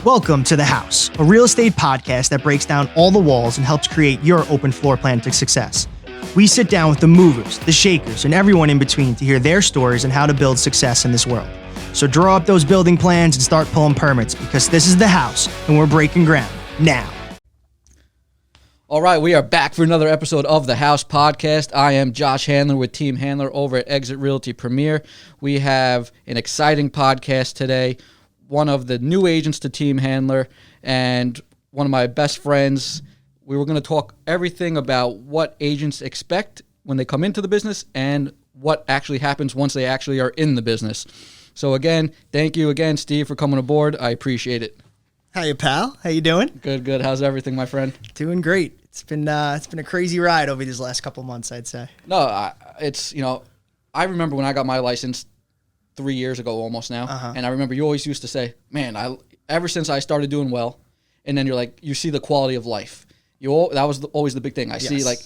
Welcome to The House, a real estate podcast that breaks down all the walls and helps create your open floor plan to success. We sit down with the movers, the shakers, and everyone in between to hear their stories and how to build success in this world. So draw up those building plans and start pulling permits, because this is The House and we're breaking ground now. All right, we are back for another episode of The House Podcast. I am Josh Handler with Team Handler over at Exit Realty Premier. We have an exciting podcast today. One of the new agents to Team Handler and one of my best friends. We were going to talk everything about what agents expect when they come into the business and what actually happens once they actually are in the business. So again, thank you again, Steve, for coming aboard. I appreciate it. Hiya, pal. How you doing? Good. How's everything, my friend? Doing great. It's been a crazy ride over these last couple months, I'd say. No, I remember when I got my license 3 years ago almost now, and I remember you always used to say, man, ever since I started doing well, and then you're like, you see the quality of life. That was always the big thing. I see, like,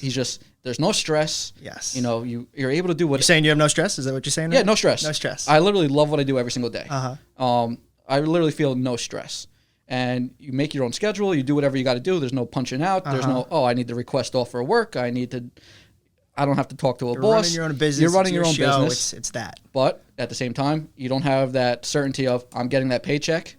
there's no stress. Yes. You're able to do what. You're saying you have no stress? Is that what you're saying? Yeah, no stress. No stress. I literally love what I do every single day. I literally feel no stress. And you make your own schedule. You do whatever you got to do. There's no punching out. There's no, I need to request off for work. I don't have to talk to a boss. You're running your own business. You're running your own show. business. It's that. But at the same time, you don't have that certainty of, I'm getting that paycheck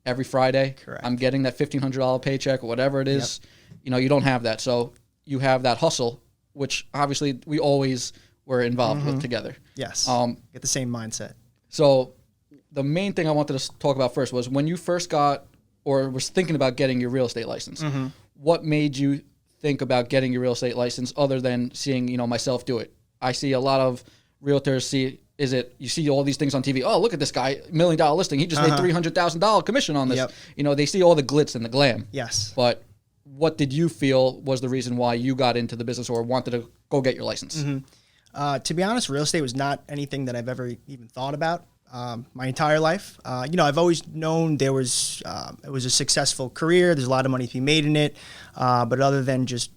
every Friday. Correct. I'm getting that $1,500 paycheck or whatever it is. Yep. You don't have that. So you have that hustle, which obviously we always were involved with together. Yes. Get the same mindset. So the main thing I wanted to talk about first was when you first got or was thinking about getting your real estate license, what made you think about getting your real estate license other than seeing, myself do it? I see a lot of realtors you see all these things on TV. Oh, look at this guy, $1 million listing. He just made $300,000 commission on this. Yep. They see all the glitz and the glam. Yes. But what did you feel was the reason why you got into the business or wanted to go get your license? To be honest, real estate was not anything that I've ever even thought about. My entire life. I've always known it was a successful career. There's a lot of money to be made in it. But other than just,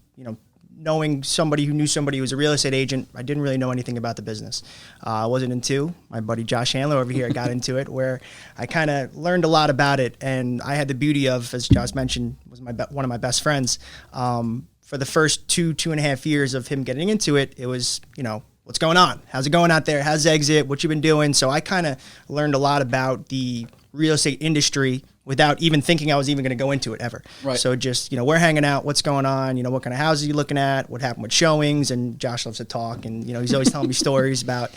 knowing somebody who knew somebody who was a real estate agent, I didn't really know anything about the business. I wasn't into my buddy Josh Handler over here. I got into it where I kind of learned a lot about it. And I had the beauty of, as Josh mentioned, was one of my best friends. For the first 2.5 years of him getting into it, it was, what's going on? How's it going out there? How's Exit? What you been doing? So I kind of learned a lot about the real estate industry without even thinking I was even going to go into it ever. Right. So just, we're hanging out. What's going on? What kind of houses are you looking at? What happened with showings? And Josh loves to talk. And, he's always telling me stories about,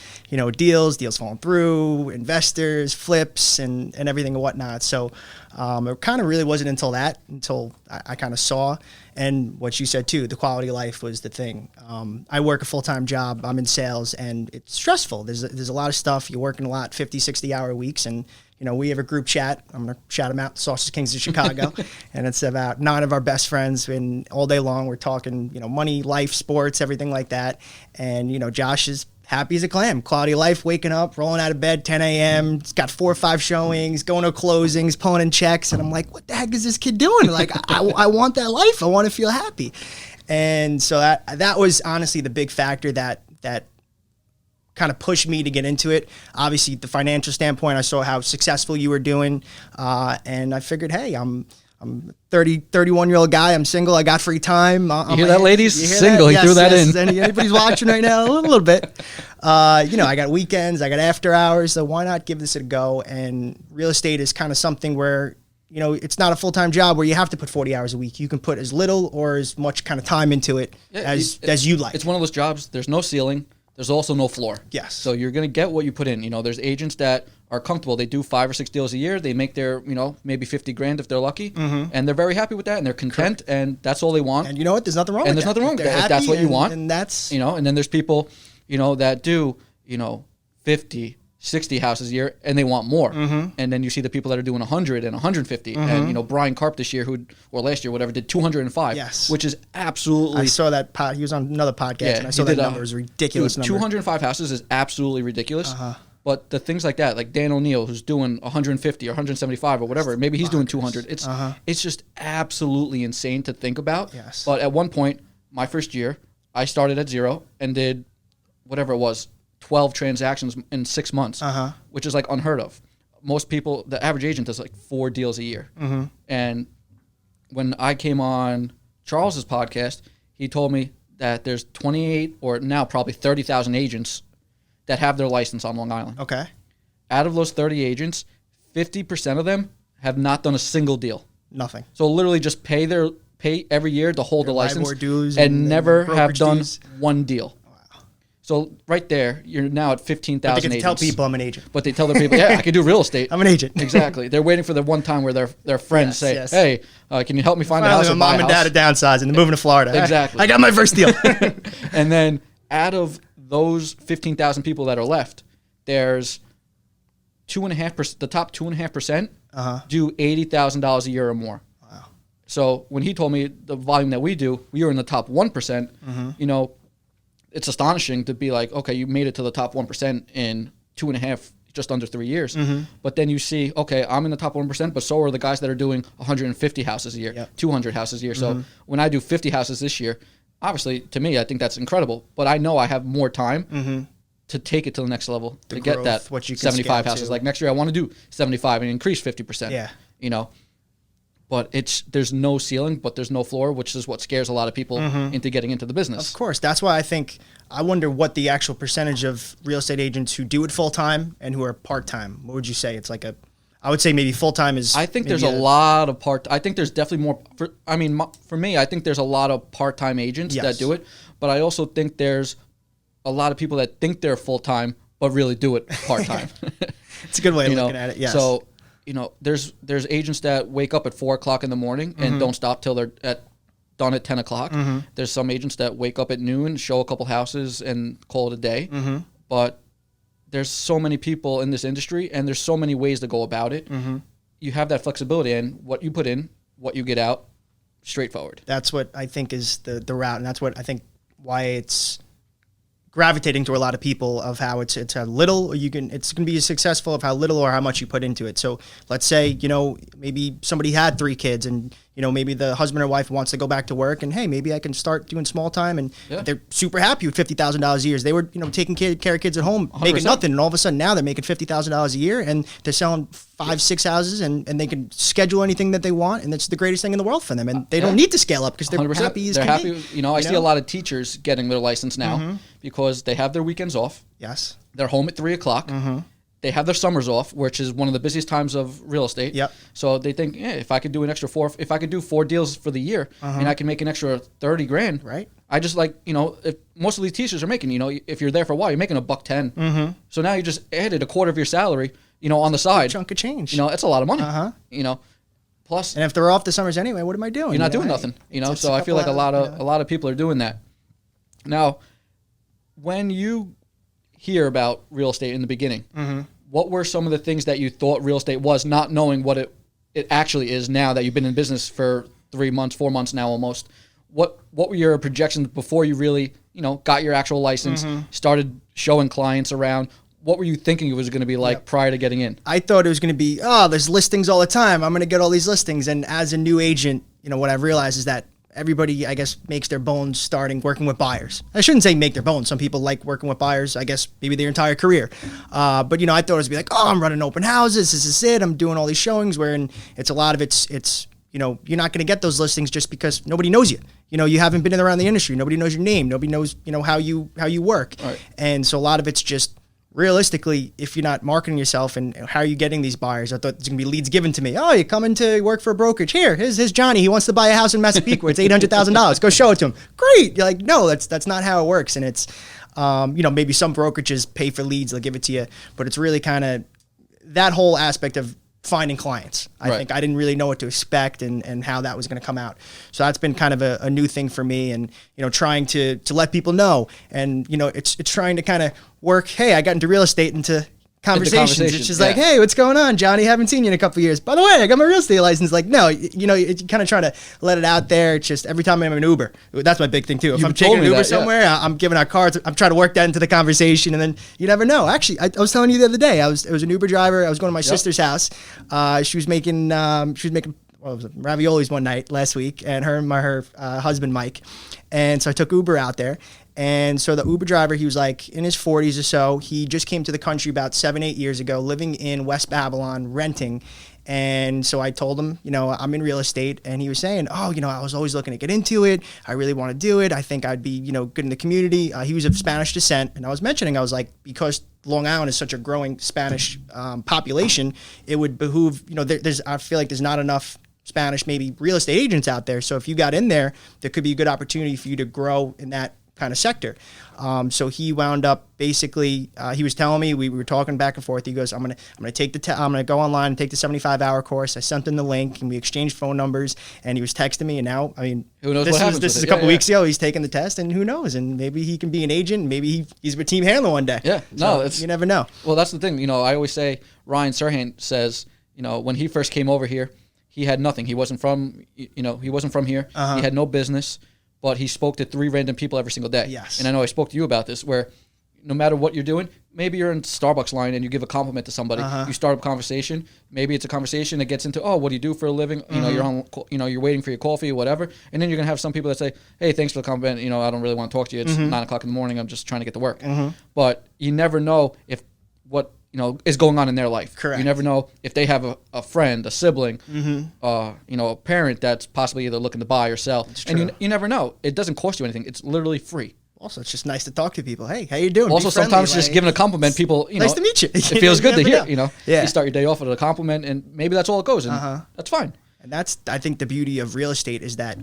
deals falling through, investors, flips, and everything and whatnot. So it kind of really wasn't until I kind of saw. And what you said too, the quality of life was the thing. I work a full-time job. I'm in sales, and it's stressful. There's a lot of stuff. You're working a lot, 50, 60-hour weeks. And, we have a group chat. I'm going to shout them out, Sausage Kings of Chicago. And it's about 9 of our best friends. And all day long, we're talking, money, life, sports, everything like that. And, Josh is happy as a clam. Quality of life, waking up, rolling out of bed, 10 a.m. He's got 4 or 5 showings, going to closings, pulling in checks. And I'm like, what the heck is this kid doing? Like, I want that life. I want to feel happy. And so that was honestly the big factor that kind of pushed me to get into it. Obviously, the financial standpoint, I saw how successful you were doing. And I figured, hey, I'm a 31-year-old guy. I'm single. I got free time. You hear that, ladies? Single. That? He threw that in. Anybody's watching right now? A little bit. I got weekends. I got after hours. So why not give this a go? And real estate is kind of something where, it's not a full-time job where you have to put 40 hours a week. You can put as little or as much kind of time into it as you like. It's one of those jobs. There's no ceiling. There's also no floor. Yes. So you're going to get what you put in. There's agents that are comfortable. They do 5 or 6 deals a year. They make their, maybe $50,000 if they're lucky, and they're very happy with that, and they're content, and that's all they want. And you know what? There's nothing wrong with that. And there's nothing wrong with that. If that's what you want. And that's... And then there's people, that do, 50, 60 houses a year, and they want more. And then you see the people that are doing 100 and 150. And, Brian Karp this year, or last year, whatever, did 205. Yes. Which is absolutely... I saw that he was on another podcast, and I saw that number. It was a ridiculous number. 205 houses is absolutely ridiculous. But the things like that, like Dan O'Neill, who's doing 150 or 175 or whatever, maybe he's doing 200. It's just absolutely insane to think about. Yes. But at one point, my first year, I started at 0 and did whatever it was, 12 transactions in 6 months, which is like unheard of. most people, the average agent does like 4 deals a year. And when I came on Charles's podcast, he told me that there's 28 or now probably 30,000 agents that have their license on Long Island. Okay. Out of those 30 agents, 50% of them have not done a single deal. Nothing. So literally just pay every year to hold the license LIBOR dues and never have done dues. one deal. So right there, you're now at 15,000 agents. They get to tell people I'm an agent. But they tell their people, yeah, I can do real estate. I'm an agent. Exactly. They're waiting for the one time where their friends say, hey, can you help me find a house? My mom and dad are downsizing and moving to Florida. Exactly. I got my first deal. And then out of those 15,000 people that are left, there's 2.5%. The top 2.5% do $80,000 a year or more. Wow. So when he told me the volume that we do, we were in the top 1%. You know, it's astonishing to be like, okay, you made it to the top 1% in 2.5, just under 3 years. But then you see, okay, I'm in the top 1%, but so are the guys that are doing 150 houses a year, 200 houses a year. So when I do 50 houses this year, obviously, to me, I think that's incredible. But I know I have more time to take it to the next level, to get that 75 houses. Like next year, I want to do 75 and increase 50%. Yeah. You know, but there's no ceiling, but there's no floor, which is what scares a lot of people into getting into the business. Of course. That's why I wonder what the actual percentage of real estate agents who do it full time and who are part time. What would you say? It's like I would say maybe full time is. I think there's a lot of I think there's definitely more. For me, I think there's a lot of part time agents that do it, but I also think there's a lot of people that think they're full time but really do it part time. It's a good way of looking at it. Yes. So there's agents that wake up at 4 o'clock in the morning and don't stop till they're done at 10 o'clock. There's some agents that wake up at noon, show a couple houses, and call it a day. But there's so many people in this industry, and there's so many ways to go about it. You have that flexibility, and what you put in, what you get out, straightforward. That's what I think is the route, and that's what I think why it's gravitating to a lot of people of how it's a little, it's going to be successful of how little or how much you put into it. So let's say, maybe somebody had 3 kids and, maybe the husband or wife wants to go back to work and, hey, maybe I can start doing small time. And they're super happy with $50,000 a year. They were, taking care of kids at home, 100%. Making nothing. And all of a sudden now they're making $50,000 a year and they're selling 5-6 houses and they can schedule anything that they want. And it's the greatest thing in the world for them. And they don't need to scale up because they're 100%. Happy as they're can happy. be. I see a lot of teachers getting their license now because they have their weekends off. Yes. They're home at 3 o'clock. They have their summers off, which is one of the busiest times of real estate. Yep. So they think, if I could do if I could do 4 deals for the year, and I can make an extra $30,000. Right. I just if most of these teachers are making, if you're there for a while, you're making $110. So now you just added a quarter of your salary, on the side. Chunk of change. It's a lot of money. Plus, and if they're off the summers anyway, what am I doing? You're not doing nothing. So I feel like a lot of people are doing that. Now, when you hear about real estate in the beginning, what were some of the things that you thought real estate was, not knowing what it actually is now that you've been in business for 3 months, 4 months now almost? What were your projections before you really, got your actual license, started showing clients around? What were you thinking it was going to be like prior to getting in? I thought it was going to be, there's listings all the time. I'm going to get all these listings. And as a new agent, what I've realized is that everybody, I guess, makes their bones starting working with buyers. I shouldn't say make their bones. Some people like working with buyers, I guess, maybe their entire career. But, I thought it was be like, I'm running open houses. This is it. I'm doing all these showings, wherein it's a lot of it's you're not going to get those listings just because nobody knows you. You haven't been around the industry. Nobody knows your name. Nobody knows, how you work. Right. And so a lot of it's just, realistically, if you're not marketing yourself and how are you getting these buyers? I thought it's going to be leads given to me. Oh, you're coming to work for a brokerage. Here's Johnny. He wants to buy a house in Massapequa. It's $800,000. Go show it to him. Great. You're like, no, that's not how it works. And it's, maybe some brokerages pay for leads. They'll give it to you. But it's really kind of that whole aspect of finding clients. I think I didn't really know what to expect and how that was going to come out. So that's been kind of a new thing for me, and trying to let people know, and it's trying to kind of work. Hey, I got into real estate into conversations. It's just like, hey, what's going on, Johnny? Haven't seen you in a couple of years. By the way, I got my real estate license. Like, no, you kind of try to let it out there. It's just every time I'm in an Uber, that's my big thing too. If I'm taking an Uber somewhere, I'm giving out cards. I'm trying to work that into the conversation, and then you never know. Actually, I was telling you the other day, it was an Uber driver. I was going to my sister's house. She was making raviolis one night last week, and her husband Mike. And so I took Uber out there, And so the Uber driver, he was like in his 40s or so. He just came to the country about 7-8 years ago, living in West Babylon, renting. And so I told him, I'm in real estate. And he was saying, I was always looking to get into it. I really want to do it. I think I'd be, good in the community. He was of Spanish descent. And I was mentioning, I was like, because Long Island is such a growing Spanish population, it would behoove, I feel like there's not enough Spanish, maybe real estate agents out there. So if you got in there, there could be a good opportunity for you to grow in that kind of sector. So he wound up basically, he was telling me, we were talking back and forth. He goes, I'm going to go online and take the 75-hour course. I sent him the link and we exchanged phone numbers, and he was texting me. And now, who knows what happens? This is a couple weeks ago. He's taking the test, and who knows? And maybe he can be an agent. Maybe he's with Team Handler one day. Yeah, so you never know. Well, that's the thing. I always say, Ryan Serhant says, when he first came over here, he had nothing. He wasn't from, here. He had no business, but he spoke to 3 random people every single day. Yes. And I know I spoke to you about this, where no matter what you're doing, maybe you're in Starbucks line and you give a compliment to somebody. You start a conversation. Maybe it's a conversation that gets into, what do you do for a living? You're on, you're waiting for your coffee or whatever. And then you're gonna have some people that say, hey, thanks for the compliment. I don't really want to talk to you. It's 9:00 in the morning. I'm just trying to get to work. But you never know if what is going on in their life. Correct. You never know if they have a friend, a sibling, a parent that's possibly either looking to buy or sell. And you never know. It doesn't cost you anything. It's literally free. Also, it's just nice to talk to people. Hey, how you doing? Also, sometimes just giving a compliment, people, nice to meet you. It feels good to hear, Yeah. You start your day off with a compliment, and maybe that's all it goes, and that's fine. And that's, I think, the beauty of real estate is that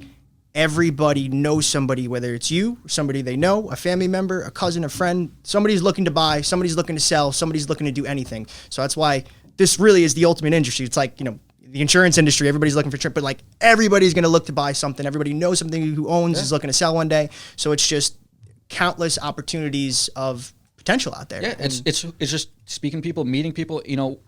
everybody knows somebody, whether it's you, somebody they know, a family member, a cousin, a friend. Somebody's looking to buy, somebody's looking to sell, somebody's looking to do anything. So that's why this really is the ultimate industry. It's like, the insurance industry, everybody's looking for, but like everybody's going to look to buy something. Everybody knows something who owns is looking to sell one day. So it's just countless opportunities of potential out there. Yeah, it's just speaking to people, meeting people.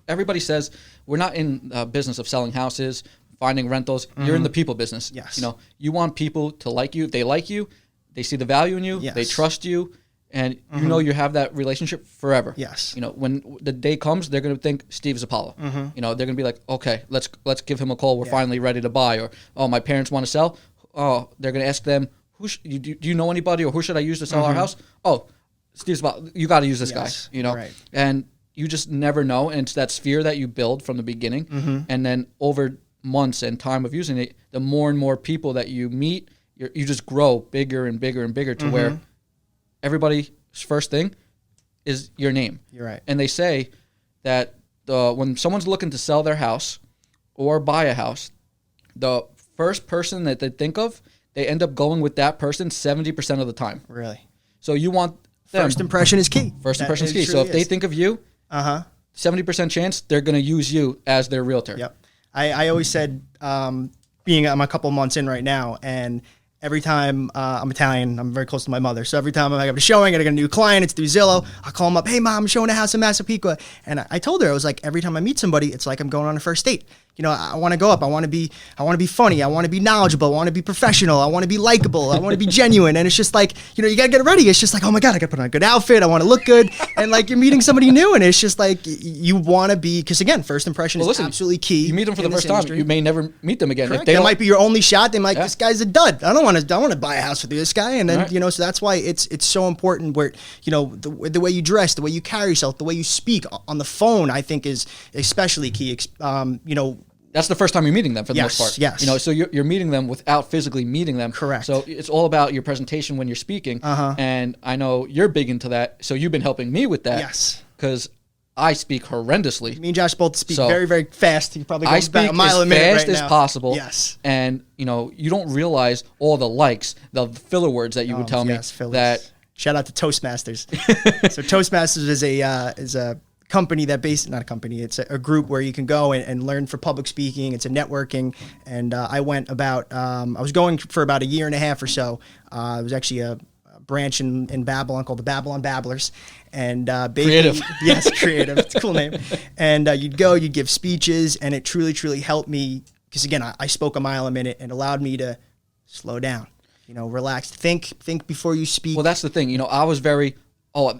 Everybody says we're not in business of selling houses, finding rentals. You're in the people business. Yes. You want people to like you. They like you. They see the value in you. Yes. They trust you. And you have that relationship forever. Yes. When the day comes, they're going to think Steve Zappalla. They're going to be like, okay, let's give him a call. We're finally ready to buy. Or, my parents want to sell. Oh, they're going to ask them, do you know anybody, or who should I use to sell our house? Oh, Steve Zappalla, you got to use this guy. Right. And you just never know. And it's that sphere that you build from the beginning. And then over months and time of using it, the more and more people that you meet, you just grow bigger and bigger and bigger to where everybody's first thing is your name. You're right. And they say that when someone's looking to sell their house or buy a house, the first person that they think of, they end up going with that person 70% of the time. Really? So you want them. First impression is key. First impression is key. So if they think of you, 70% chance they're going to use you as their realtor. Yep. I always said, I'm a couple months in right now, and every time I'm Italian, I'm very close to my mother. So every time I have a showing, I get a new client, it's through Zillow. I call them up, hey, Mom, I'm showing a house in Massapequa. And I told her, I was like, every time I meet somebody, it's like I'm going on a first date. I want to go up. I want to be funny. I want to be knowledgeable. I want to be professional. I want to be likable. I want to be genuine. And it's just like, you got to get ready. It's just like, oh my God, I got to put on a good outfit. I want to look good. And like, you're meeting somebody new, and it's just like, you want to be, because again, first impression is absolutely key. You meet them for the first time. You may never meet them again. Correct. That might be your only shot. They might, this guy's a dud. I don't want to buy a house with this guy. And then, so that's why it's so important where, the way you dress, the way you carry yourself, the way you speak on the phone, I think is especially key. That's the first time you're meeting them for the most part. Yes. So you're meeting them without physically meeting them. Correct. So it's all about your presentation when you're speaking. And I know you're big into that. So you've been helping me with that. Yes. Because I speak horrendously. Me and Josh both speak very, very fast. You probably go about a mile a minute as right fast as now. possible. Yes. And you don't realize all the likes, the filler words that you would tell me. That shout out to Toastmasters. So Toastmasters is a company not a company, it's a group where you can go and learn for public speaking. It's a networking. And I went I was going for about a year and a half or so. It was actually a branch in Babylon called the Babylon Babblers. And creative. Yes, creative. It's a cool name. And you'd give speeches, and it truly, truly helped me. Because again, I spoke a mile a minute, and allowed me to slow down, relax, think before you speak. Well, that's the thing. I was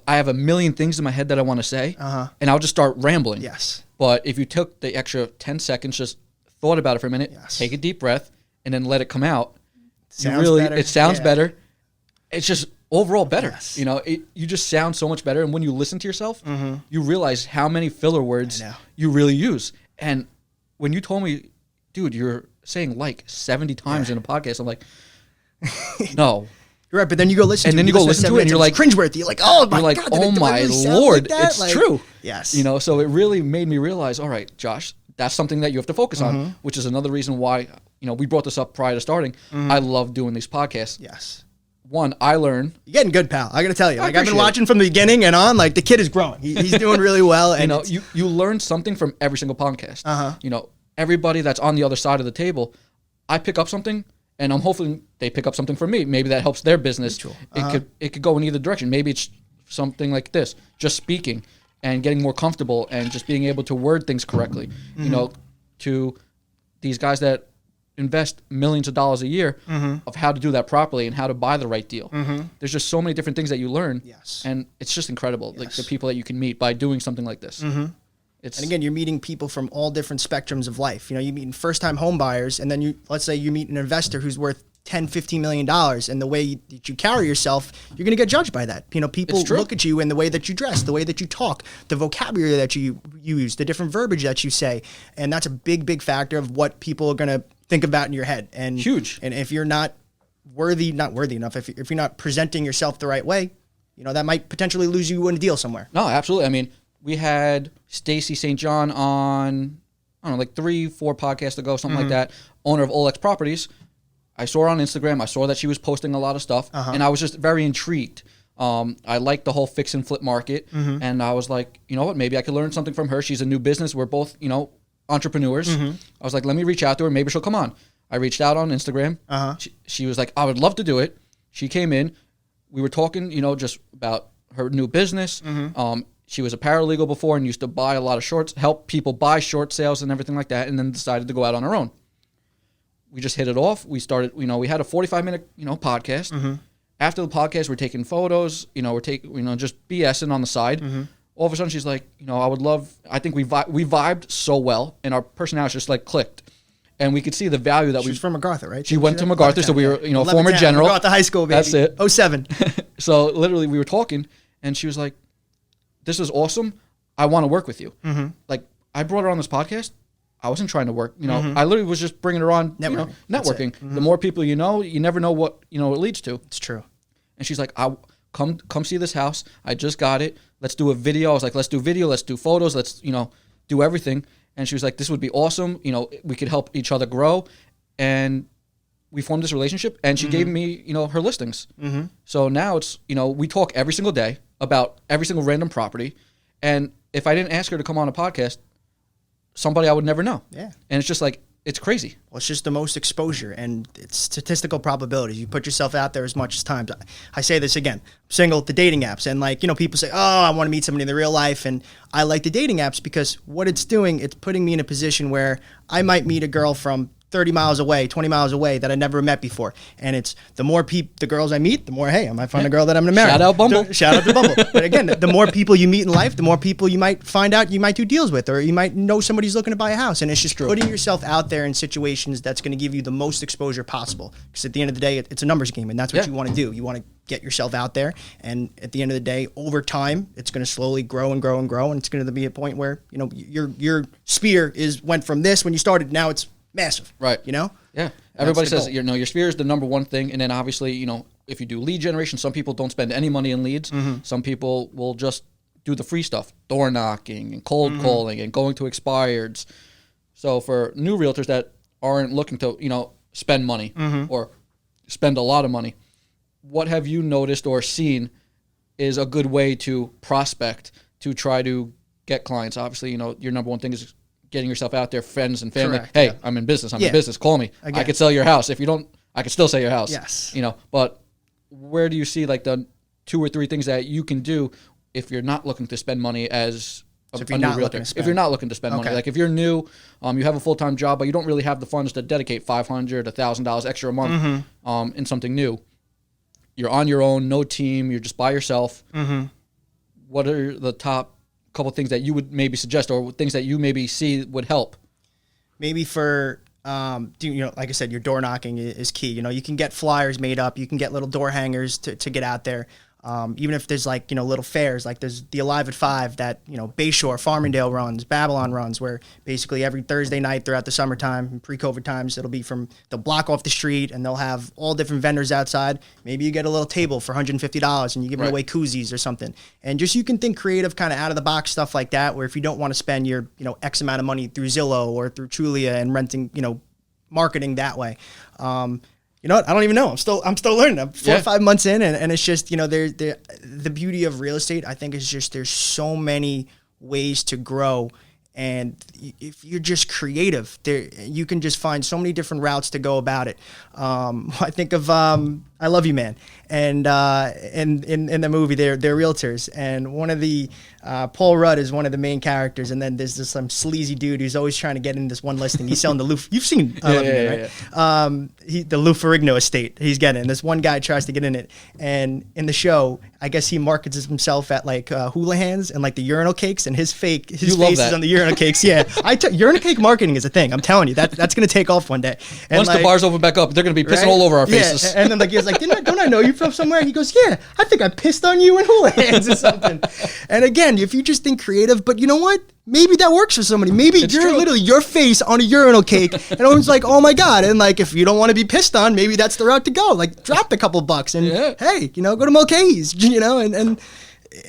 I have a million things in my head that I want to say, and I'll just start rambling. Yes. But if you took the extra 10 seconds, just thought about it for a minute, take a deep breath, and then let it come out, it sounds better. It's just overall better. Yes. You know, you just sound so much better. And when you listen to yourself, you realize how many filler words you really use. And when you told me, dude, you're saying like 70 times in a podcast, I'm like, no. You're right, but then you go listen and to then it. You go listen to it, and you're like cringeworthy. You're like, oh my God, oh my Lord, it's true. Yes. You know, so it really made me realize, all right, Josh, that's something that you have to focus on, which is another reason why, you know, we brought this up prior to starting. I love doing these podcasts. Yes. One, I learn. You're getting good, pal. I got to tell you. Like, I've been watching from the beginning and on. Like, the kid is growing. He's doing really well. And you know, you learn something from every single podcast. You know, everybody that's on the other side of the table, I pick up something, and I'm hoping they pick up something from me. Maybe that helps their business. It could go in either direction. Maybe it's something like this, just speaking and getting more comfortable and just being able to word things correctly. You know, to these guys that invest millions of dollars a year of how to do that properly and how to buy the right deal. There's just so many different things that you learn. Yes. And it's just incredible, like the people that you can meet by doing something like this. And again, you're meeting people from all different spectrums of life. You know, you meet first-time home buyers, and then let's say you meet an investor who's worth $10, $15 million, and the way that you carry yourself, you're going to get judged by that. You know, people look at you in the way that you dress, the way that you talk, the vocabulary that you use, the different verbiage that you say, and that's a big, big factor of what people are going to think about in your head. And huge. And if you're not worthy enough, if you're not presenting yourself the right way, you know, that might potentially lose you in a deal somewhere. No, absolutely. I mean, we had Stacy St. John on, I don't know, like 3-4 podcasts ago, something like that, owner of Olex Properties. I saw her on Instagram. I saw that she was posting a lot of stuff, and I was just very intrigued. I liked the whole fix and flip market, and I was like, you know what, maybe I could learn something from her. She's a new business. We're both, you know, entrepreneurs. I was like, let me reach out to her. Maybe she'll come on. I reached out on Instagram. She was like, I would love to do it. She came in. We were talking, you know, just about her new business. She was a paralegal before and used to buy a lot of shorts, help people buy short sales and everything like that, and then decided to go out on her own. We just hit it off. We started, you know, we had a 45-minute, you know, podcast. After the podcast, we're taking photos, you know, just BSing on the side. All of a sudden, she's like, you know, I think we vibed so well, and our personalities just like clicked. And we could see the value that She's from MacArthur, right? She went to MacArthur, so we were, you know, former general. MacArthur High School, baby. That's it. 07. So literally, we were talking, and she was like, this is awesome. I want to work with you. Like, I brought her on this podcast. I wasn't trying to work. You know, I literally was just bringing her on, networking. The more people you know, you never know what, you know, it leads to. It's true. And she's like, come see this house. I just got it. Let's do a video. I was like, let's do video. Let's do photos. Let's, you know, do everything. And she was like, this would be awesome. You know, we could help each other grow. And we formed this relationship. And she gave me, you know, her listings. So now it's, you know, we talk every single day about every single random property. And if I didn't ask her to come on a podcast, somebody I would never know. Yeah. And it's just like, it's crazy. Well, it's just the most exposure, and it's statistical probabilities. You put yourself out there as much as times. I say this again, I'm single, the dating apps, and like, you know, people say, oh, I want to meet somebody in the real life, and I like the dating apps because what it's doing, it's putting me in a position where I might meet a girl from 30 miles away, 20 miles away that I never met before. And it's the more the girls I meet, the more, hey, I might find a girl that I'm going to marry. Shout out Bumble. Shout out to Bumble. But again, the more people you meet in life, the more people you might find out you might do deals with, or you might know somebody's looking to buy a house. And it's just putting yourself out there in situations that's going to give you the most exposure possible. Because at the end of the day, it's a numbers game, and that's what you want to do. You want to get yourself out there. And at the end of the day, over time, it's going to slowly grow and grow and grow. And it's going to be a point where, you know, your sphere went from this when you started, now it's massive. Right. You know? Yeah. Everybody says, you know, your sphere is the number one thing. And then obviously, you know, if you do lead generation, some people don't spend any money in leads. Some people will just do the free stuff, door knocking and cold calling and going to expireds. So for new realtors that aren't looking to, you know, spend money or spend a lot of money, what have you noticed or seen is a good way to prospect to try to get clients? Obviously, you know, your number one thing is getting yourself out there, friends and family. Correct, hey, I'm in business. I'm in business. Call me. Again. I could sell your house. If you don't, I could still sell your house. Yes. You know, but where do you see like the 2 or 3 things that you can do if you're not looking to spend money as a new realtor? If you're not looking to spend money, like if you're new, you have a full-time job, but you don't really have the funds to dedicate $500, $1,000 extra a month in something new. You're on your own, no team. You're just by yourself. What are the top couple things that you would maybe suggest, or things that you maybe see would help? Maybe for Like I said, your door knocking is key. You can get flyers made up. You can get little door hangers to get out there. Even if there's little fairs, like there's the Alive at 5 that, Bayshore, Farmingdale runs, Babylon runs, where basically every Thursday night throughout the summertime, pre-COVID times, they'll block off the street and they'll have all different vendors outside. Maybe you get a little table for $150 and you give away koozies or something. And just, you can think creative, kind of out of the box stuff like that, where if you don't want to spend your, X amount of money through Zillow or through Trulia and renting, marketing that way. You know what? I don't even know. I'm still learning. I'm 4 or 5 months in, and it's just, the beauty of real estate, I think, is just there's so many ways to grow. And if you're just creative, you can just find so many different routes to go about it. I think of I Love You Man, and in the movie they're realtors, and one of the Paul Rudd is one of the main characters, and then there's some sleazy dude who's always trying to get in this one listing. He's selling the Lou. You've seen I Love You Man, right? The Lou Ferrigno estate. He's getting, and this one guy tries to get in it, and in the show, I guess he markets himself at Houlihan's and the urinal cakes, and his face is on the urinal cakes. Yeah, urinal cake marketing is a thing. I'm telling you, that's gonna take off one day. And once the bars open back up, they're gonna be pissing all over our faces. Yeah, and then he was like, don't I know you from somewhere? He goes, yeah, I think I pissed on you in Houlihan's or something. And again, if you just think creative, but you know what? Maybe that works for somebody. Maybe you're literally your face on a urinal cake, and everyone's like, oh my God. And if you don't want to be pissed on, maybe that's the route to go. Drop a couple bucks and hey, go to Mulcahy's, and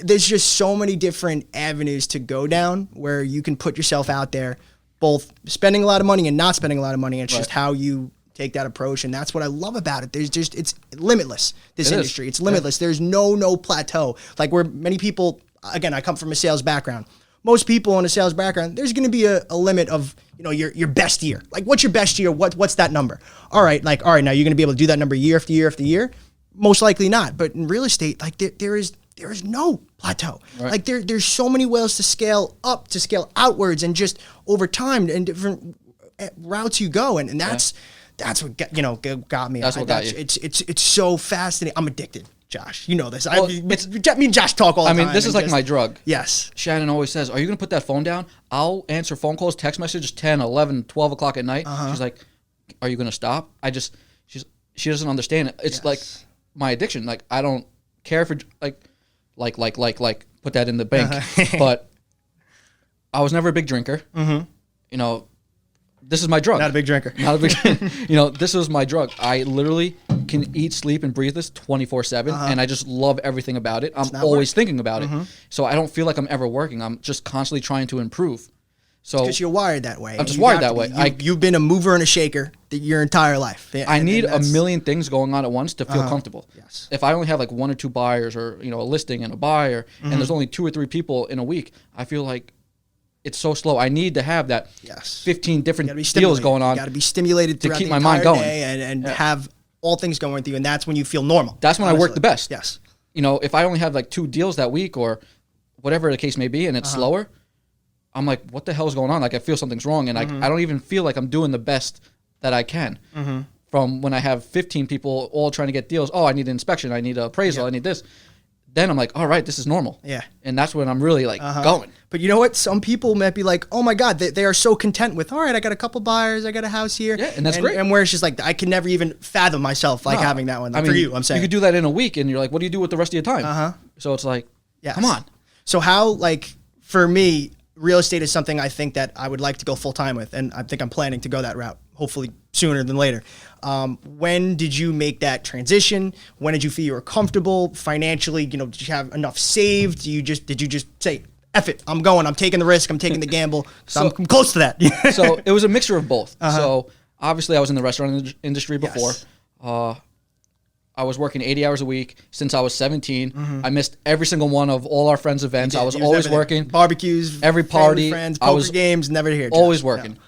there's just so many different avenues to go down where you can put yourself out there, both spending a lot of money and not spending a lot of money. It's just how you take that approach, and that's what I love about it. It's limitless, this industry. It's limitless. There's no plateau. Where many people, again, I come from a sales background. Most people in a sales background, there's going to be a limit of, your best year. What's your best year? What's that number? All right, now you're going to be able to do that number year after year after year? Most likely not. But in real estate, there is no plateau. Right. There's so many ways to scale up, to scale outwards, and just over time and different routes you go, and that's what got me. That's what got you. It's so fascinating. I'm addicted, Josh. You know this. Well, me and Josh talk all the time. This is my drug. Yes. Shannon always says, are you going to put that phone down? I'll answer phone calls, text messages, 10, 11, 12 o'clock at night. She's like, are you going to stop? She doesn't understand it. It's my addiction. I don't care for put that in the bank. But I was never a big drinker. This is my drug. Not a big drinker. This is my drug. I literally can eat, sleep, and breathe this 24/7, and I just love everything about it. I'm always thinking about it. So I don't feel like I'm ever working. I'm just constantly trying to improve. So because you're wired that way. I'm just wired that way. You've been a mover and a shaker your entire life. I need a million things going on at once to feel comfortable. Yes. If I only have 1 or 2 buyers, or a listing and a buyer, and there's only 2 or 3 people in a week, I feel like it's so slow. I need to have that 15 different deals going on. You got to be stimulated to keep my mind going and have all things going with you, and that's when you feel normal. That's when I work the best. Yes. If I only have 2 deals that week or whatever the case may be, and it's slower, I'm like, what the hell is going on? I feel something's wrong, and I don't even feel like I'm doing the best that I can. From when I have 15 people all trying to get deals. Oh, I need an inspection. I need an appraisal. I need this. Then I'm like, all right, this is normal. Yeah. And that's when I'm really going. But you know what? Some people might be like, oh my God, they are so content with, all right, I got a couple buyers, I got a house here. Yeah, and that's great. And where it's just I can never even fathom myself having that one. For you, I'm saying. You could do that in a week, and you're like, what do you do with the rest of your time? So it's come on. So how, for me, real estate is something I think that I would like to go full time with, and I think I'm planning to go that route, hopefully sooner than later. When did you make that transition? When did you feel you were comfortable financially? Did you have enough saved? Did you just say, F it, I'm going, I'm taking the risk, I'm taking the gamble? So I'm close to that. So it was a mixture of both. So obviously I was in the restaurant industry before. Yes. I was working 80 hours a week since I was 17. I missed every single one of all our friends' events. I was always working. Barbecues, every party, friends, poker games, never here. Always working. Yeah.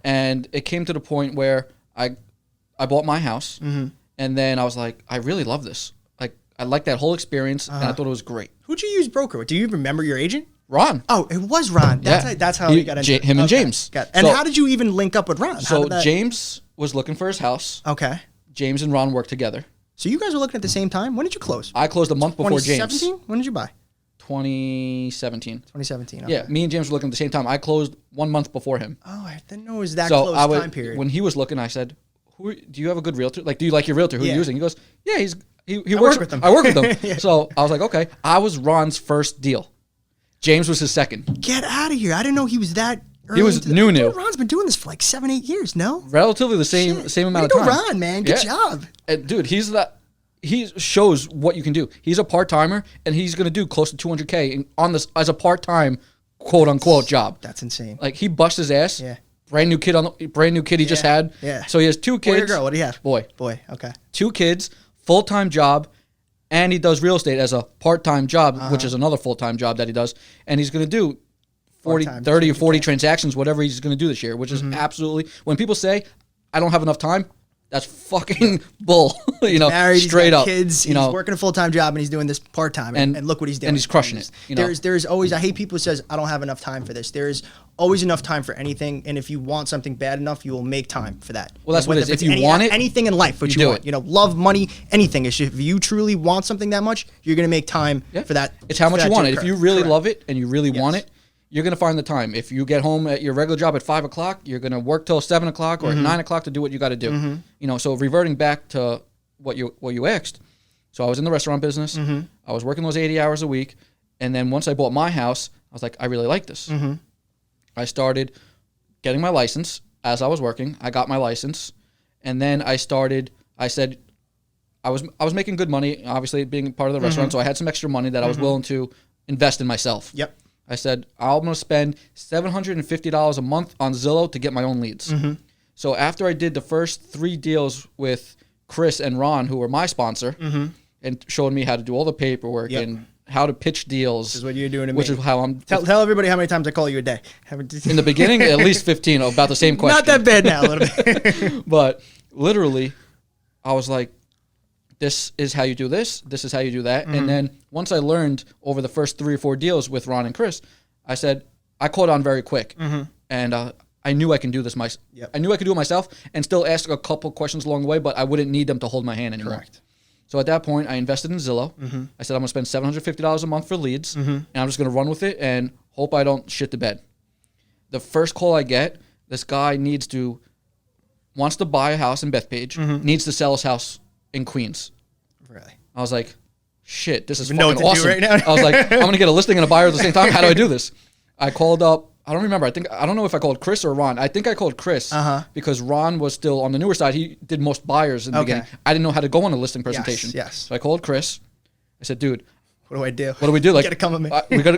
And it came to the point where I bought my house, and then I was like, I really love this. I liked that whole experience, and I thought it was great. Who'd you use broker with? Do you remember your agent? Ron. Oh, it was Ron. That's how he got into it. Him and James. And how did you even link up with Ron? So James was looking for his house. Okay. James and Ron worked together. So you guys were looking at the same time? When did you close? I closed a month before James. 2017? When did you buy? 2017. 2017. Okay. Yeah, me and James were looking at the same time. I closed 1 month before him. Oh, I didn't know it was that So close time period. when he was looking, I said, do you have a good realtor? Like, do you like your realtor? Who are you Yeah. using? He goes, yeah, he I works work with him. I work with him. Yeah. So I was like, okay. I was Ron's first deal. James was his second. Get out of here! I didn't know he was that. He was new. Ron's been doing this for like 7-8 years. No, Relatively the same amount of Way to time. go, Ron, man. Good job. And dude, he shows what you can do. He's a part timer, and he's going to do close to $200K on this as a part time, quote unquote job. That's insane. Like he busts his ass. Yeah. Brand new kid he just had. Yeah. So he has 2 kids. Boy or girl? What do you have? Boy. Okay. 2 kids, full-time job, and he does real estate as a part-time job, which is another full-time job that he does. And he's going to do 30 or 40 transactions, whatever he's going to do this year, which is absolutely, when people say, I don't have enough time, that's fucking bull. Married, straight he's got up. kids. He's working a full-time job and he's doing this part-time. And look what he's doing. And he's crushing it. There's always, I hate people who says, I don't have enough time for this. There's always enough time for anything. And if you want something bad enough, you will make time for that. Well, that's what it is. If you want it, anything in life, what you do want, it. love, money, anything. If you truly want something that much, you're going to make time for that. It's how much you want it. If you really Correct. love it and you really want it, you're going to find the time. If you get home at your regular job at 5 o'clock, you're going to work till 7 o'clock or at 9 o'clock to do what you got to do. So reverting back to what you asked. So I was in the restaurant business. I was working those 80 hours a week. And then once I bought my house, I was like, I really like this. I started getting my license as I was working. I got my license. And then I said, I was making good money, obviously being part of the restaurant. So I had some extra money that I was willing to invest in myself. Yep. I said, I'm going to spend $750 a month on Zillow to get my own leads. So after I did the first 3 deals with Chris and Ron, who were my sponsor, and showed me how to do all the paperwork and how to pitch deals. This is what you're doing to me. Which is how I'm... Tell everybody how many times I call you a day. In the beginning, at least 15, about the same question. Not that bad now, a little bit. But literally, I was like, this is how you do this. This is how you do that. And then once I learned over the first 3 or 4 deals with Ron and Chris, I said, I caught on very quick. And I knew I can do this myself. I knew I could do it myself and still ask a couple questions along the way, but I wouldn't need them to hold my hand anymore. Correct. So at that point, I invested in Zillow. I said, I'm going to spend $750 a month for leads, and I'm just going to run with it and hope I don't shit the bed. The first call I get, this guy wants to buy a house in Bethpage, needs to sell his house in Queens. Really? I was like, shit, this is You know fucking what to awesome. do right now? I was like, I'm going to get a listing and a buyer at the same time. How do I do this? I called up, I don't remember. I don't know if I called Chris or Ron. I think I called Chris because Ron was still on the newer side. He did most buyers in the beginning. I didn't know how to go on a listing presentation. Yes. So I called Chris. I said, dude, what do I do? What do we do? Like, you gotta come with me.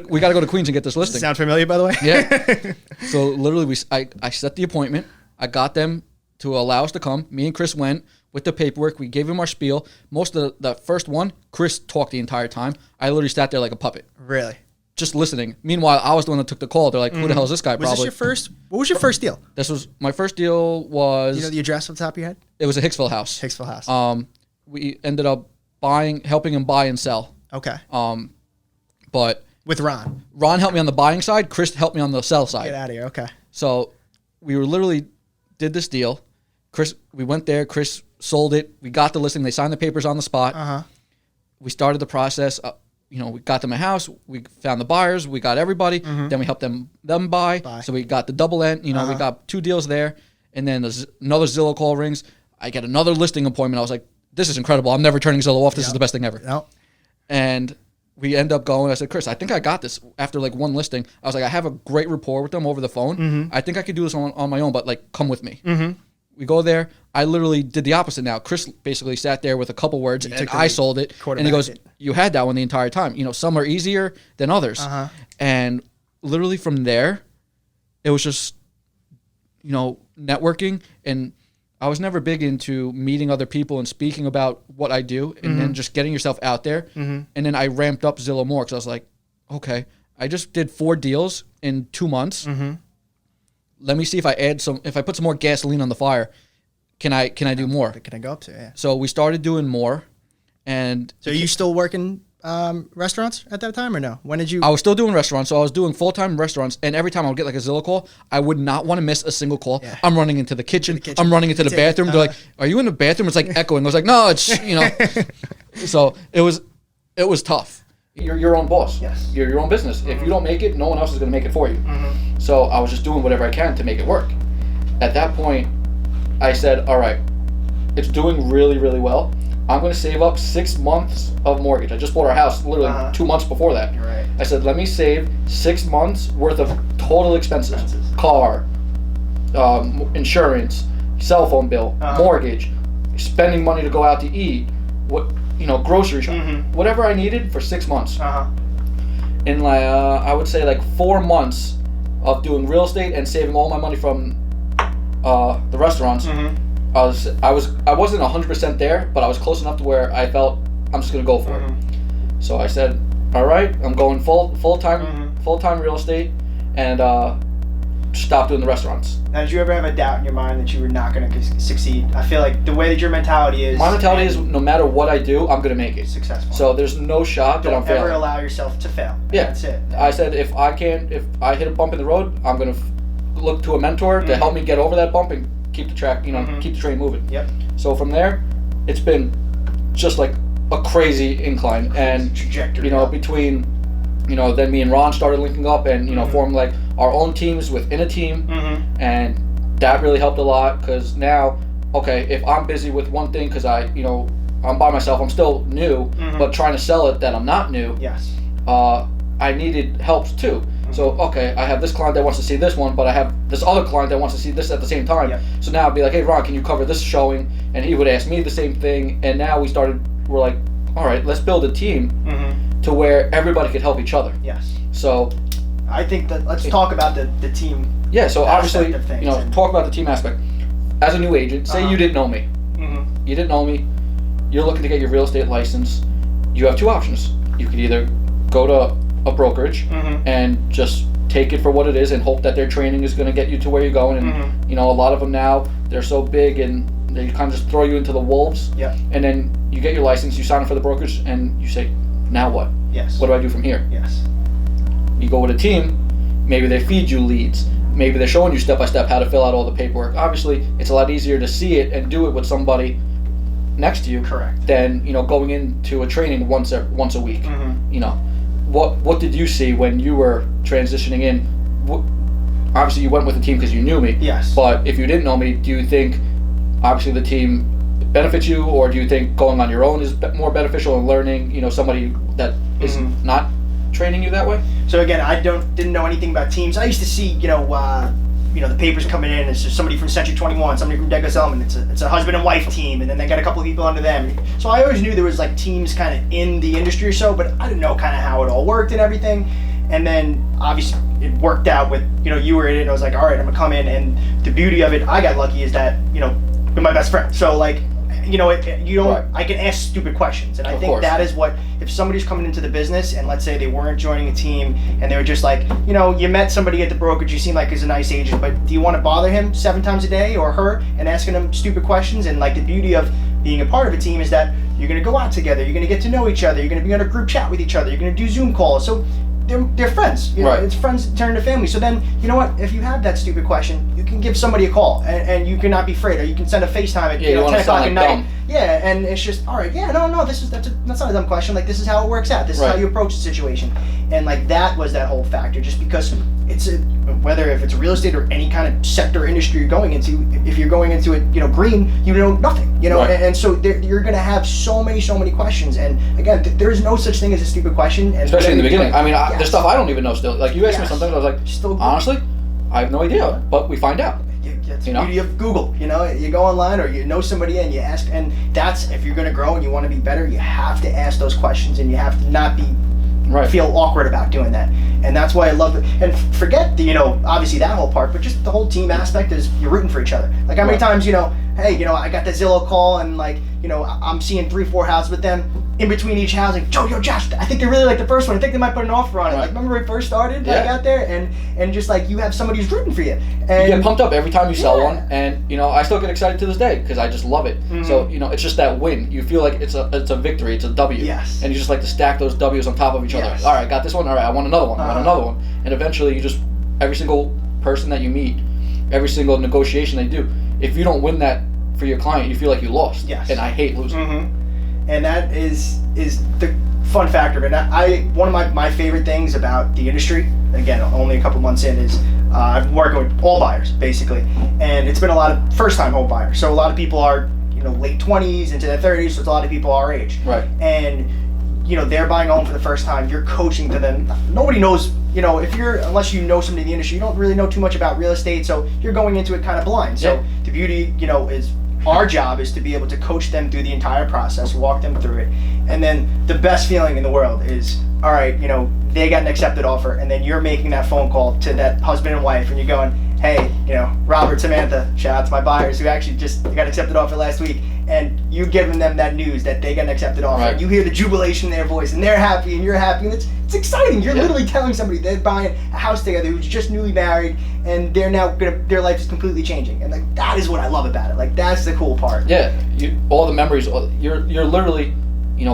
we got to go to Queens and get this listing. Sound familiar, by the way? Yeah. So literally, I set the appointment. I got them to allow us to come. Me and Chris went with the paperwork. We gave him our spiel. Most of the first one, Chris talked the entire time. I literally sat there like a puppet. Really? Just listening. Meanwhile, I was the one that took the call. They're like, who the hell is this guy? Was this your first? What was your first deal? This was my first deal. Was You know the address off the top of your head? It was a Hicksville house. Hicksville house. We ended up helping him buy and sell. Okay. But With Ron. Ron helped me on the buying side. Chris helped me on the sell side. Get out of here. Okay. So we were literally did this deal. We went there. Chris sold it. We got the listing. They signed the papers on the spot. We started the process. We got them a house. We found the buyers. We got everybody. Then we helped them buy. So we got the double end. We got 2 deals there. And then another Zillow call rings. I get another listing appointment. I was like, this is incredible. I'm never turning Zillow off. This is the best thing ever. No. And we end up going. I said, Chris, I think I got this. After like one listing, I was like, I have a great rapport with them over the phone. I think I could do this on my own, but like, come with me. We go there. I literally did the opposite now. Chris basically sat there with a couple words, and I sold it. And he goes, you had that one the entire time. Some are easier than others. And literally from there, it was just, networking. And I was never big into meeting other people and speaking about what I do and then just getting yourself out there. And then I ramped up Zillow more because I was like, okay, I just did 4 deals in 2 months. Let me see if I put some more gasoline on the fire, can I do more? Can I go up to? Yeah. So we started doing more, and so are you still working restaurants at that time or no? When did you? I was still doing restaurants, so I was doing full-time restaurants, and every time I would get like a Zillow call, I would not want to miss a single call. Yeah. I'm running into the kitchen. I'm running into the bathroom. They're like, "Are you in the bathroom?" It's like echoing. I was like, "No, it's." So it was tough. you're your own boss. Yes. You're your own business. If you don't make it, no one else is going to make it for you. So I was just doing whatever I can to make it work. At that point, I said, all right, it's doing really, really well. I'm going to save up 6 months of mortgage. I just bought our house literally 2 months before that. You're right. I said, let me save 6 months worth of total expenses. Car, insurance, cell phone bill, mortgage, spending money to go out to eat, grocery shopping, whatever I needed for 6 months. In like I would say like 4 months of doing real estate and saving all my money from the restaurants. I wasn't 100% there, but I was close enough to where I felt I'm just gonna go for it. So I said, all right, I'm going full time real estate, and stop doing the restaurants. Now, did you ever have a doubt in your mind that you were not going to succeed? I feel like the way that your mentality is... My mentality is no matter what I do, I'm going to make it. Successful. So there's no shot that I'm failing. Don't ever allow yourself to fail. Yeah. That's it. I said if I hit a bump in the road, I'm going to look to a mentor to help me get over that bump and keep the train moving. Yep. So from there, it's been just like a crazy incline. And, trajectory. Between... then me and Ron started linking up and, formed like our own teams within a team. And that really helped a lot because now, okay, if I'm busy with one thing because I'm by myself, I'm still new, but trying to sell it that I'm not new. Yes. I needed help too. So, okay, I have this client that wants to see this one, but I have this other client that wants to see this at the same time. Yep. So now I'd be like, hey, Ron, can you cover this showing? And he would ask me the same thing. And now we're like, all right, let's build a team to where everybody could help each other. Yes. So I think that let's talk about the team. Yeah, so obviously, things, talk about the team aspect. As a new agent, say you didn't know me. You didn't know me. You're looking to get your real estate license. You have two options. You could either go to a brokerage and just take it for what it is and hope that their training is going to get you to where you're going. And, a lot of them now, they're so big and they kind of just throw you into the wolves. Yep. And then you get your license, you sign up for the brokerage, and you say, now what? Yes. What do I do from here? Yes. You go with a team, maybe they feed you leads. Maybe they're showing you step-by-step how to fill out all the paperwork. Obviously, it's a lot easier to see it and do it with somebody next to you. Correct. Than, going into a training once a week. What did you see when you were transitioning in? Obviously, you went with the team because you knew me. Yes. But if you didn't know me, do you think, obviously, the team benefits you, or do you think going on your own is more beneficial and learning, somebody that is not training you that way? So again, I didn't know anything about teams. I used to see, the papers coming in. It's just somebody from Century 21, somebody from Degas Elman. It's a husband and wife team, and then they got a couple of people under them. So I always knew there was like teams kind of in the industry or so, but I didn't know kind of how it all worked and everything. And then obviously it worked out with, you were in it, and I was like, all right, I'm gonna come in. And the beauty of it, I got lucky, is that, you're my best friend. So like, I can ask stupid questions. And I think that is what, if somebody's coming into the business and let's say they weren't joining a team and they were just like, you met somebody at the brokerage, you seem like he's a nice agent, but do you want to bother him 7 times a day or her and asking them stupid questions? And like the beauty of being a part of a team is that you're going to go out together, you're going to get to know each other, you're going to be on a group chat with each other, you're going to do Zoom calls. So they're friends. It's friends turn to family. So then, you know what? If you have that stupid question, you can give somebody a call, and you cannot be afraid, or you can send a FaceTime at 10 o'clock at night. Dumb. Yeah, and it's just, all right, yeah, no, that's not a dumb question. Like, this is how it works out. This is how you approach the situation. And like that was that whole factor, just because whether if it's real estate or any kind of sector or industry you're going into, if you're going into it, green, you know nothing, and so you're going to have so many questions. And again, there is no such thing as a stupid question. And especially in the beginning. I mean, there's stuff I don't even know still. Like, you ask me sometimes, I was like, honestly, I have no idea, but we find out. That's the beauty of Google. You go online or you know somebody and you ask, and that's, if you're going to grow and you want to be better, you have to ask those questions, and you have to not be feel awkward about doing that. And that's why I love it. And forget the, obviously that whole part, but just the whole team aspect is you're rooting for each other. Like, how many times, hey, I got that Zillow call and like, I'm seeing 3-4 houses with them. In between each house, like, Josh, I think they really like the first one. I think they might put an offer on it. Like, remember when we first started, like, out there, and just like you have somebody who's rooting for you. And you get pumped up every time you sell one, and I still get excited to this day because I just love it. So it's just that win. You feel like it's a victory, it's a W. Yes. And you just like to stack those W's on top of each other. All right, I got this one. All right, I want another one. I want another one. And eventually, you just, every single person that you meet, every single negotiation they do, if you don't win that for your client, you feel like you lost. Yes. And I hate losing. And that is the fun factor. And one of my favorite things about the industry, again, only a couple months in, is I'm working with all buyers basically, and it's been a lot of first-time home buyers. So a lot of people are late 20s into their 30s, so it's a lot of people our age. Right. And they're buying a home for the first time. You're coaching to them. Nobody knows. Unless you know somebody in the industry, you don't really know too much about real estate. So you're going into it kind of blind. So the beauty, is our job is to be able to coach them through the entire process, walk them through it, and then the best feeling in the world is, all right, they got an accepted offer, and then you're making that phone call to that husband and wife, and you're going, hey, Robert, Samantha, shout out to my buyers who actually just got accepted offer last week, and you giving them that news that they got an accepted offer. Right. You hear the jubilation in their voice, and they're happy, and you're happy, and it's exciting. You're literally telling somebody they're buying a house together who's just newly married, and they're now their life is completely changing, and that is what I love about it. That's the cool part. Yeah, all the memories. You're literally,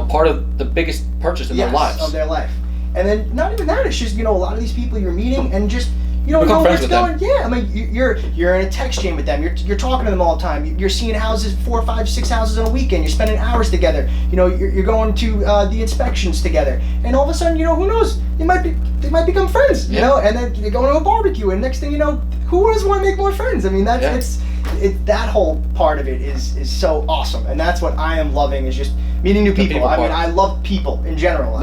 part of the biggest purchase in their lives. Of their life. And then not even that, it's just a lot of these people you're meeting and just become friends with them. Yeah, I mean you're in a text chain with them. You're talking to them all the time. You're seeing houses, 4, 5, 6 houses on a weekend. You're spending hours together. You're going to the inspections together. And all of a sudden, who knows? They might become friends. And then you're going to a barbecue, and next thing you know, who doesn't want to make more friends? I mean it's that whole part of it is so awesome, and that's what I am loving, is just meeting new people. I mean, I love people in general.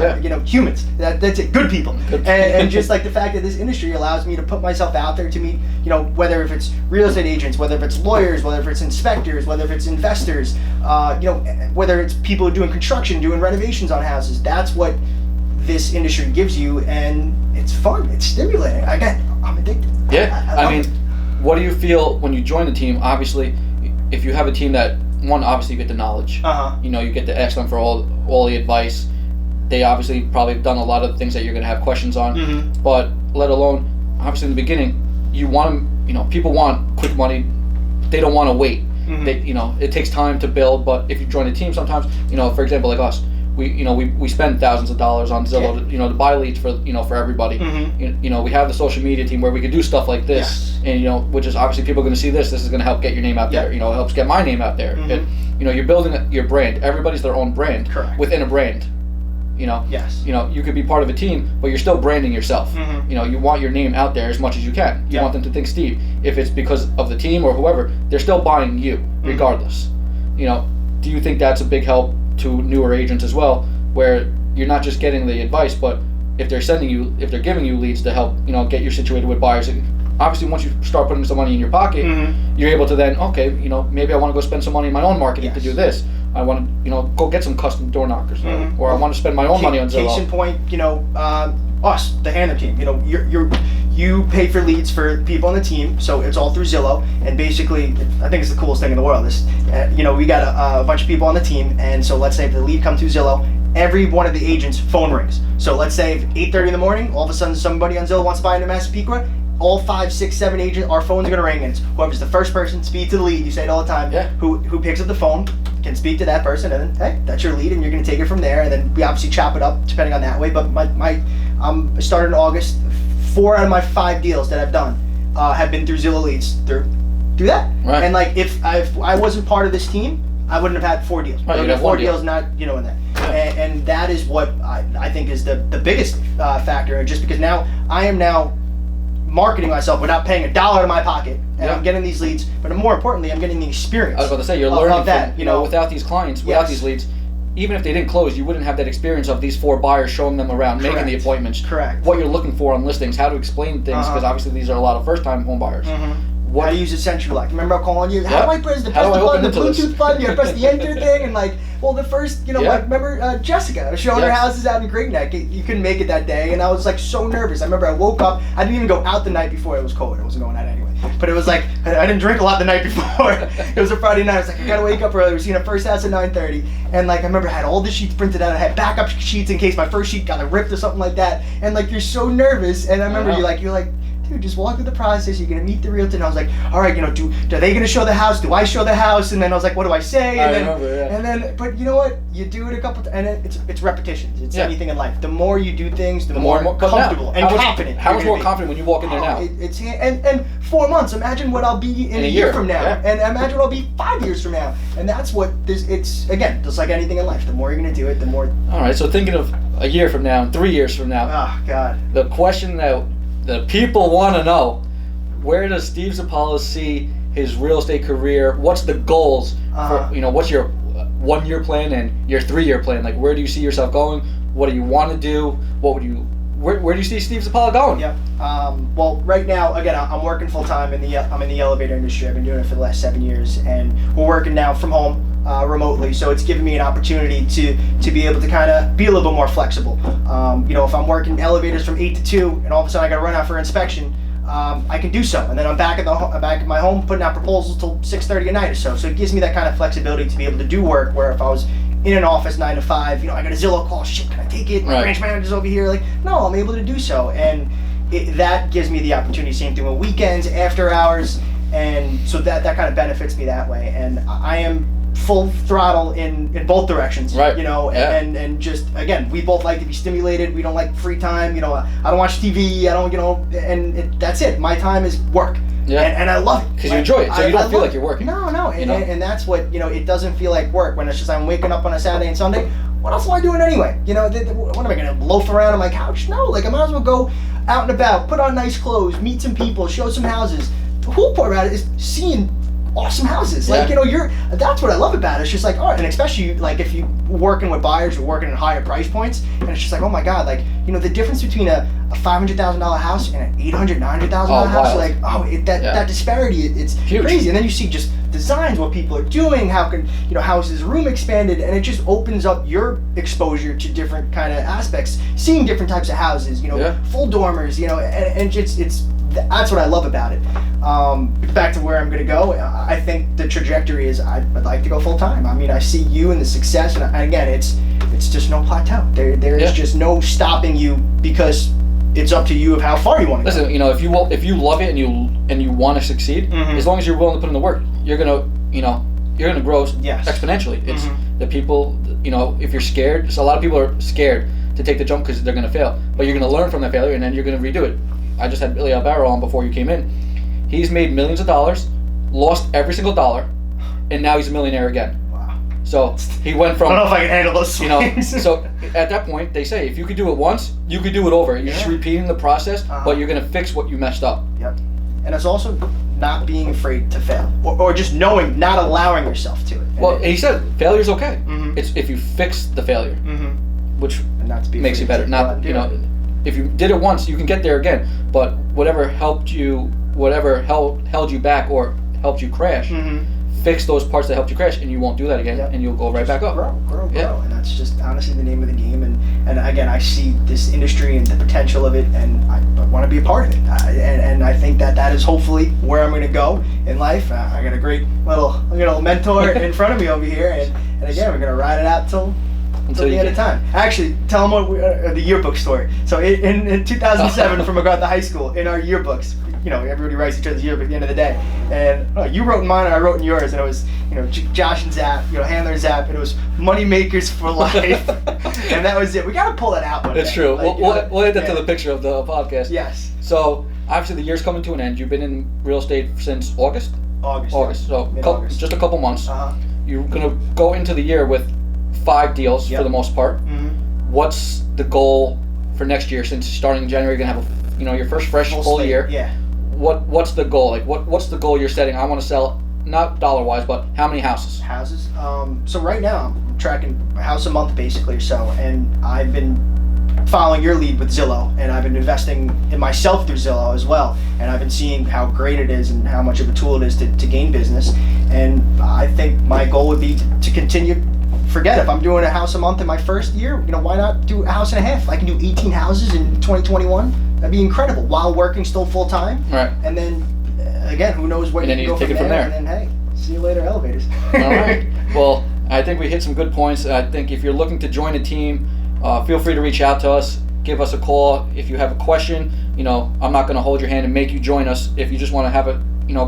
Humans. That's it. Good people. And just the fact that this industry allows me to put myself out there to meet, whether if it's real estate agents, whether if it's lawyers, whether if it's inspectors, whether if it's investors, whether it's people doing construction, doing renovations on houses. That's what this industry gives you, and it's fun. It's stimulating. Again, I'm addicted. Yeah. I mean, what do you feel when you join the team? Obviously, if you have a team that, one, obviously you get the knowledge. You get to ask them for all the advice. They obviously probably have done a lot of things that you're going to have questions on. But let alone, obviously in the beginning, you want them, people want quick money. They don't want to wait. They, it takes time to build. But if you join a team, sometimes, for example, like us, we spend thousands of dollars on Zillow, to buy leads for for everybody. We have the social media team where we can do stuff like this, and which is obviously people are going to see this. This is going to help get your name out there. It helps get my name out there. And you're building your brand. Everybody's their own brand. Correct. Within a brand. Yes. You could be part of a team, but you're still branding yourself. You want your name out there as much as you can. You want them to think Steve. If it's because of the team or whoever, they're still buying you regardless. Do you think that's a big help to newer agents as well, where you're not just getting the advice, but if they're giving you leads to help, get you situated with buyers? Obviously, once you start putting some money in your pocket, you're able to then, maybe I want to go spend some money in my own marketing to do this. I want to, go get some custom door knockers, or I want to spend my own money on Zillow. Case in point, us, the Handler team. You pay for leads for people on the team, so it's all through Zillow. And basically, I think it's the coolest thing in the world. We got a bunch of people on the team, and so let's say if the lead comes through Zillow, every one of the agents' phone rings. So let's say if 8:30 in the morning, all of a sudden somebody on Zillow wants to buy into Massapequa, all 5, 6, 7 agents, our phones are going to ring, and it's whoever's the first person, speak to the lead, you say it all the time, who picks up the phone, can speak to that person, and then, hey, that's your lead, and you're going to take it from there, and then we obviously chop it up depending on that way. But I started in August. 4 out of my 5 deals that I've done have been through Zillow leads, through that. Right. And if I wasn't part of this team, I wouldn't have had 4 deals. Right, you'd have 4 deals, not in that. Yeah. And that is what I think is the biggest factor. Just because now I am marketing myself without paying $1 out of my pocket, and I'm getting these leads. But more importantly, I'm getting the experience. I was about to say, you're learning that. Without these clients, without these leads, even if they didn't close, you wouldn't have that experience of these 4 buyers showing them around, making the appointments. Correct. What you're looking for on listings, how to explain things, because obviously these are a lot of first-time home buyers. How to use Essential Lock. Remember I calling you? How do I press the button, the Bluetooth button? You press the enter thing, and the first, remember Jessica was showing her houses out in Great Neck. You couldn't make it that day, and I was so nervous. I remember I woke up. I didn't even go out the night before. It was cold. I wasn't going out anyway. But it was I didn't drink a lot the night before. It was a Friday night. I was I gotta wake up early. We're seeing our first house at 9:30, and I remember I had all the sheets printed out. I had backup sheets in case my first sheet got ripped or something like that. And you're so nervous, and I remember you're like, dude, dude, just walk through the process. You're gonna meet the realtor. And I was like, all right, are they gonna show the house? Do I show the house? And then I was like, what do I say? And but you know what? You do it a couple times, and it's repetitions. It's anything in life. The more you do things, the more comfortable and confident. How much more confident when you walk in there now? And 4 months. Imagine what I'll be in a year from now, and imagine what I'll be 5 years from now. And that's what this. It's again, just like anything in life. The more you're gonna do it, the more. All right. So thinking of a year from now, 3 years from now. Oh God. The question that the people want to know: where does Steve Zappalla see his real estate career? What's the goals for what's your 1 year plan and your 3 year plan? Like, where do you see yourself going? What do you want to do? What would you? Where do you see Steve Zappalla going? Yep. Well, right now, again, I'm working full time I'm in the elevator industry. I've been doing it for the last 7 years, and we're working now from home remotely. So it's given me an opportunity to be able to kind of be a little bit more flexible. If I'm working elevators from 8 to 2, and all of a sudden I got to run out for inspection, I can do so, and then I'm back at my home putting out proposals till 6:30 at night or so. So it gives me that kind of flexibility to be able to do work where if I was in an office 9 to 5, I got a Zillow call. Shit, can I take it? My branch manager's over here. Like, no, I'm able to do so, and that gives me the opportunity. Same thing with weekends, after hours, and so that kind of benefits me that way. And I am full throttle in both directions. Right. And just again, we both like to be stimulated. We don't like free time. I don't watch TV. I don't. That's it. My time is work. Yeah. And I love it. Because you enjoy it, so you don't feel like you're working. No. And that's what, it doesn't feel like work when it's just I'm waking up on a Saturday and Sunday. What else am I doing anyway? What am I going to loaf around on my couch? No, I might as well go out and about, put on nice clothes, meet some people, show some houses. The whole part about it is seeing awesome houses. That's what I love about it. It's just like, all right, and especially if you're working with buyers, you're working at higher price points, and it's just like, oh my God, the difference between a $500,000 house and an $800,000, $900,000 house, that disparity, it's huge. Crazy. And then you see just designs, what people are doing, how can, houses room expanded, and it just opens up your exposure to different kind of aspects, seeing different types of houses, full dormers, and it's that's what I love about it. Back to where I'm going to go, I think the trajectory is I'd like to go full time. I mean, I see you and the success, and again, it's just no plateau. There is just no stopping you because it's up to you of how far you want to go. Listen, if you love it and you want to succeed, as long as you're willing to put in the work, you're gonna grow exponentially. It's the people, if you're scared, so a lot of people are scared to take the jump because they're gonna fail, but you're gonna learn from that failure and then you're gonna redo it. I just had Billy Alvaro on before you came in. He's made millions of dollars, lost every single dollar, and now he's a millionaire again. Wow. So he went from... I don't know if I can handle those swings. So at that point, they say, if you could do it once, you could do it over. You're just repeating the process, but you're going to fix what you messed up. Yep. And it's also not being afraid to fail, or just knowing, not allowing yourself to it. Well, he said failure's okay. It's if you fix the failure, which makes you better. Not, if you did it once, you can get there again. But whatever held you back or helped you crash, fix those parts that helped you crash, and you won't do that again, and you'll go right back up. Grow. And that's just honestly the name of the game. And again, I see this industry and the potential of it, and I want to be a part of it. And I think that is hopefully where I'm going to go in life. I got a great little mentor in front of me over here, and again, we're going to ride it out till the end of time. Actually, tell them what the yearbook story. So in 2007, from MacArthur High School, in our yearbooks, everybody writes each other's yearbook at the end of the day. And you wrote in mine, and I wrote in yours, and it was, Josh and Zapp, Handler and Zapp, and it was money makers for life, and that was it. We gotta pull that out one day. It's true. We'll add that to the picture of the podcast. Yes. So obviously the year's coming to an end. You've been in real estate since August. So Mid-August. Just a couple months. You're gonna go into the year with 5 deals for the most part. What's the goal for next year? Since starting in January, you're gonna have your first fresh full year. Yeah. What's the goal? What's the goal you're setting? I want to sell, not dollar wise, but how many houses? So right now I'm tracking a house a month basically or so, and I've been following your lead with Zillow, and I've been investing in myself through Zillow as well, and I've been seeing how great it is and how much of a tool it is to gain business. And I think my goal would be to continue. Forget if I'm doing a house a month in my first year, why not do a house and a half? I can do 18 houses in 2021. That'd be incredible while working still full time. Right. And then again, who knows what you can go from there. And then hey, see you later, elevators. All right. Well, I think we hit some good points. I think if you're looking to join a team, feel free to reach out to us. give us a call. If you have a question, I'm not going to hold your hand and make you join us. If you just want to have a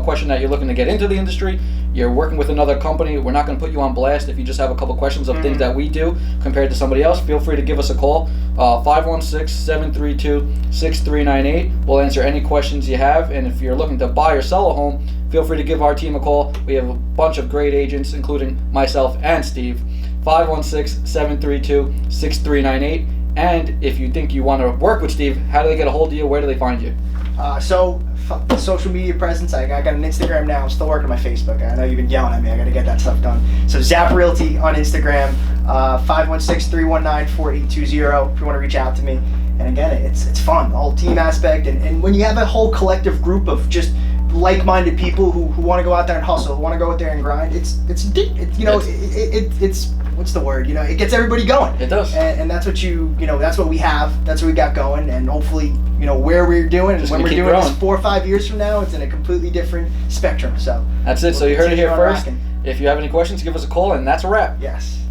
question that you're looking to get into the industry, you're working with another company, we're not going to put you on blast. If you just have a couple questions of things that we do compared to somebody else, feel free to give us a call. 516-732-6398. We'll answer any questions you have. And if you're looking to buy or sell a home, feel free to give our team a call. We have a bunch of great agents, including myself and Steve. 516-732-6398. And if you think you want to work with Steve, how do they get a hold of you? Where do they find you? Social media presence, I got an Instagram now. I'm still working on my Facebook. I know you've been yelling at me. I got to get that stuff done. So Zap Realty on Instagram, 516-319-4820 if you want to reach out to me. And again, it's fun, the whole team aspect. And when you have a whole collective group of just like-minded people who want to go out there and hustle, who want to go out there and grind, it's what's the word? It gets everybody going. It does. And that's what that's what we have. That's what we got going. And hopefully, where we're doing and when we're doing this 4 or 5 years from now, it's in a completely different spectrum. So that's it. So you heard it here first. If you have any questions, give us a call, and that's a wrap. Yes.